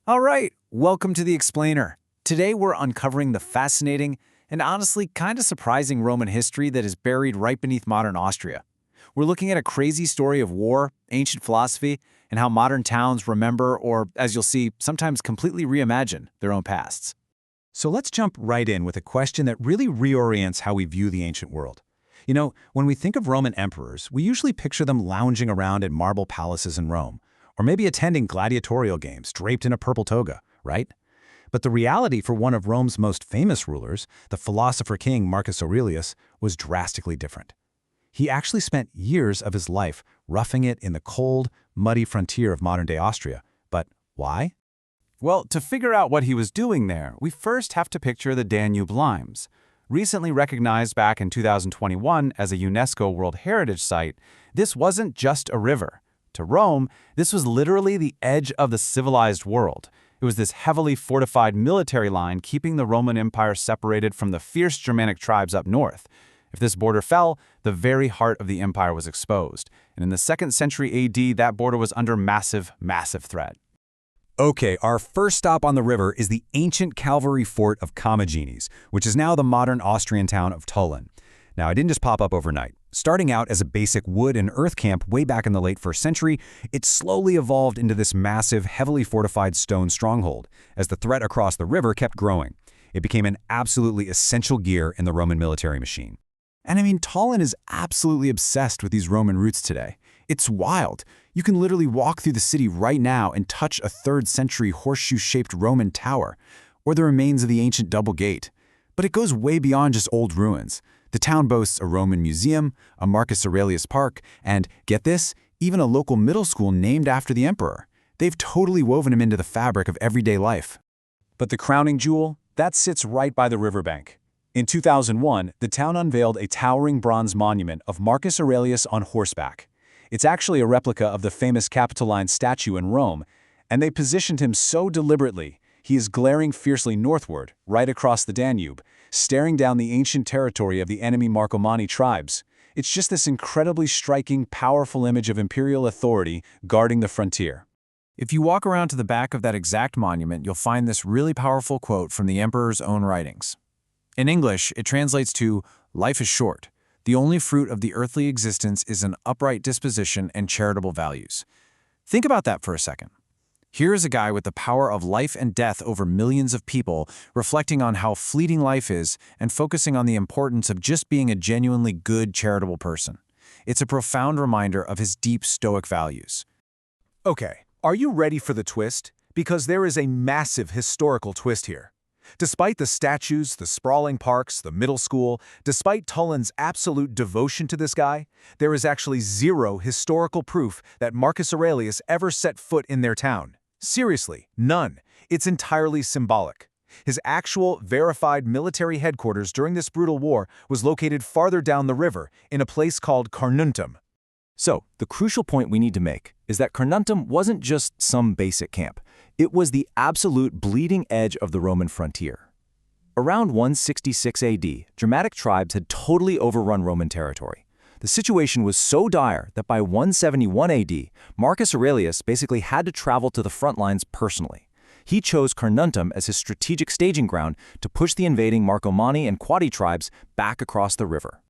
All right, welcome to The Explainer. Today we're uncovering the fascinating and honestly kind of surprising Roman history that is buried right beneath modern Austria. We're looking at a crazy story of war, ancient philosophy, and how modern towns remember or, as you'll see, sometimes completely reimagine their own pasts. So let's jump right in with a question that really reorients how we view the ancient world. You know, when we think of Roman emperors, we usually picture them lounging around at marble palaces in Rome, or maybe attending gladiatorial games draped in a purple toga, right? But the reality for one of Rome's most famous rulers, the philosopher king Marcus Aurelius, was drastically different. He actually spent years of his life roughing it in the cold, muddy frontier of modern-day Austria. But why? Well, to figure out what he was doing there, we first have to picture the Danube limes. Recently recognized back in 2021 as a UNESCO World Heritage Site, this wasn't just a river. To Rome, this was literally the edge of the civilized world. It was this heavily fortified military line keeping the Roman Empire separated from the fierce Germanic tribes up north. If this border fell, the very heart of the empire was exposed. And in the 2nd century AD, that border was under massive threat. Okay, our first stop on the river is the ancient cavalry fort of Commagene, which is now the modern Austrian town of Tulln. Now, it didn't just pop up overnight. Starting out as a basic wood and earth camp way back in the late 1st century, it slowly evolved into this massive, heavily fortified stone stronghold. As the threat across the river kept growing, it became an absolutely essential gear in the Roman military machine. And I mean, Tulln is absolutely obsessed with these Roman roots today. It's wild. You can literally walk through the city right now and touch a 3rd century horseshoe-shaped Roman tower, or the remains of the ancient double gate. But it goes way beyond just old ruins. The town boasts a Roman museum, a Marcus Aurelius park, and, get this, even a local middle school named after the emperor. They've totally woven him into the fabric of everyday life. But the crowning jewel, that sits right by the riverbank. In 2001, the town unveiled a towering bronze monument of Marcus Aurelius on horseback. It's actually a replica of the famous Capitoline statue in Rome, and they positioned him so deliberately, he is glaring fiercely northward, right across the Danube, staring down the ancient territory of the enemy Marcomanni tribes. It's just this incredibly striking, powerful image of imperial authority guarding the frontier. If you walk around to the back of that exact monument, you'll find this really powerful quote from the emperor's own writings. In English, it translates to, "Life is short. The only fruit of the earthly existence is an upright disposition and charitable values." Think about that for a second. Here is a guy with the power of life and death over millions of people, reflecting on how fleeting life is and focusing on the importance of just being a genuinely good, charitable person. It's a profound reminder of his deep Stoic values. Okay, are you ready for the twist? Because there is a massive historical twist here. Despite the statues, the sprawling parks, the middle school, despite Tulln's absolute devotion to this guy, there is actually zero historical proof that Marcus Aurelius ever set foot in their town. Seriously, none. It's entirely symbolic. His actual, verified military headquarters during this brutal war was located farther down the river, in a place called Carnuntum. So, the crucial point we need to make is that Carnuntum wasn't just some basic camp. It was the absolute bleeding edge of the Roman frontier. Around 166 AD, Germanic tribes had totally overrun Roman territory. The situation was so dire that by 171 AD, Marcus Aurelius basically had to travel to the front lines personally. He chose Carnuntum as his strategic staging ground to push the invading Marcomanni and Quadi tribes back across the river.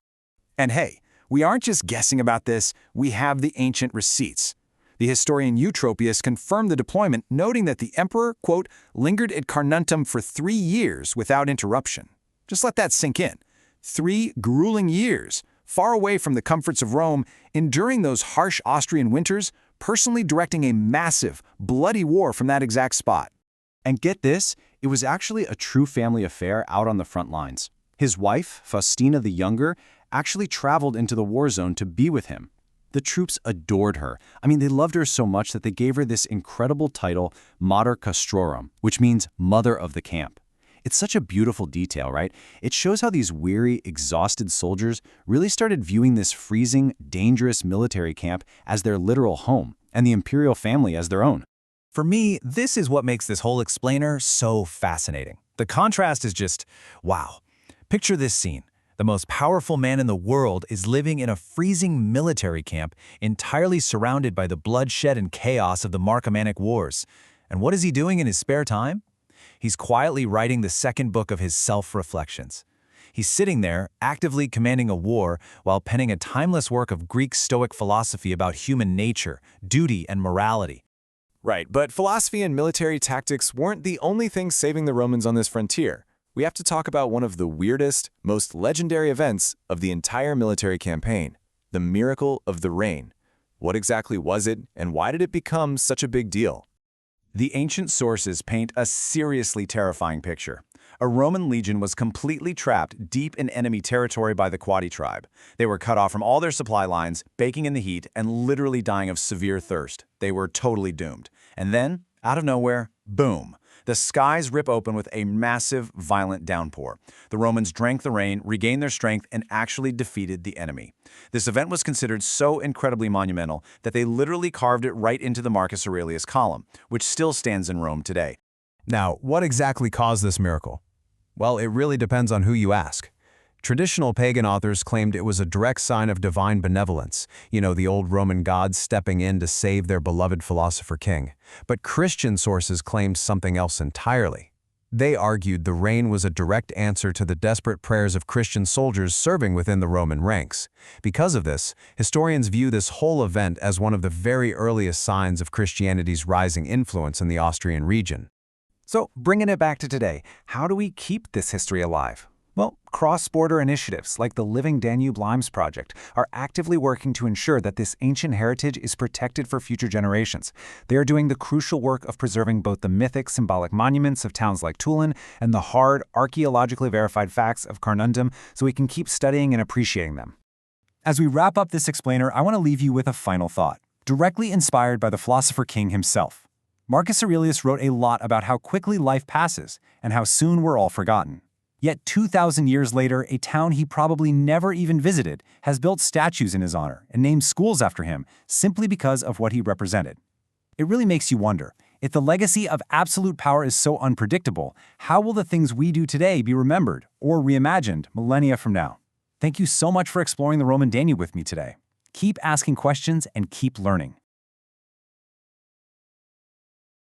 And hey, we aren't just guessing about this, we have the ancient receipts. The historian Eutropius confirmed the deployment, noting that the emperor, quote, lingered at Carnuntum for 3 years without interruption. Just let that sink in. 3 grueling years, far away from the comforts of Rome, enduring those harsh Austrian winters, personally directing a massive, bloody war from that exact spot. And get this, it was actually a true family affair out on the front lines. His wife, Faustina the Younger, actually traveled into the war zone to be with him. The troops adored her. I mean, they loved her so much that they gave her this incredible title, Mater Castrorum, which means mother of the camp. It's such a beautiful detail, right? It shows how these weary, exhausted soldiers really started viewing this freezing, dangerous military camp as their literal home, and the imperial family as their own. For me, this is what makes this whole explainer so fascinating. The contrast is just, wow. Picture this scene. The most powerful man in the world is living in a freezing military camp, entirely surrounded by the bloodshed and chaos of the Marcomannic Wars. And what is he doing in his spare time? He's quietly writing the second book of his self-reflections. He's sitting there, actively commanding a war, while penning a timeless work of Greek Stoic philosophy about human nature, duty, and morality. Right, but philosophy and military tactics weren't the only things saving the Romans on this frontier. We have to talk about one of the weirdest, most legendary events of the entire military campaign, the miracle of the rain. What exactly was it, and why did it become such a big deal? The ancient sources paint a seriously terrifying picture. A Roman legion was completely trapped deep in enemy territory by the Quadi tribe. They were cut off from all their supply lines, baking in the heat, and literally dying of severe thirst. They were totally doomed. And then, out of nowhere, boom! The skies rip open with a massive, violent downpour. The Romans drank the rain, regained their strength, and actually defeated the enemy. This event was considered so incredibly monumental that they literally carved it right into the Marcus Aurelius column, which still stands in Rome today. Now, what exactly caused this miracle? Well, it really depends on who you ask. Traditional pagan authors claimed it was a direct sign of divine benevolence, the old Roman gods stepping in to save their beloved philosopher king. But Christian sources claimed something else entirely. They argued the rain was a direct answer to the desperate prayers of Christian soldiers serving within the Roman ranks. Because of this, historians view this whole event as one of the very earliest signs of Christianity's rising influence in the Austrian region. So, bringing it back to today, how do we keep this history alive? Well, cross-border initiatives like the Living Danube Limes project are actively working to ensure that this ancient heritage is protected for future generations. They are doing the crucial work of preserving both the mythic symbolic monuments of towns like Tullin and the hard, archaeologically verified facts of Carnuntum so we can keep studying and appreciating them. As we wrap up this explainer, I want to leave you with a final thought, directly inspired by the philosopher king himself. Marcus Aurelius wrote a lot about how quickly life passes and how soon we're all forgotten. Yet 2,000 years later, a town he probably never even visited has built statues in his honor and named schools after him simply because of what he represented. It really makes you wonder, if the legacy of absolute power is so unpredictable, how will the things we do today be remembered or reimagined millennia from now? Thank you so much for exploring the Roman Danube with me today. Keep asking questions and keep learning.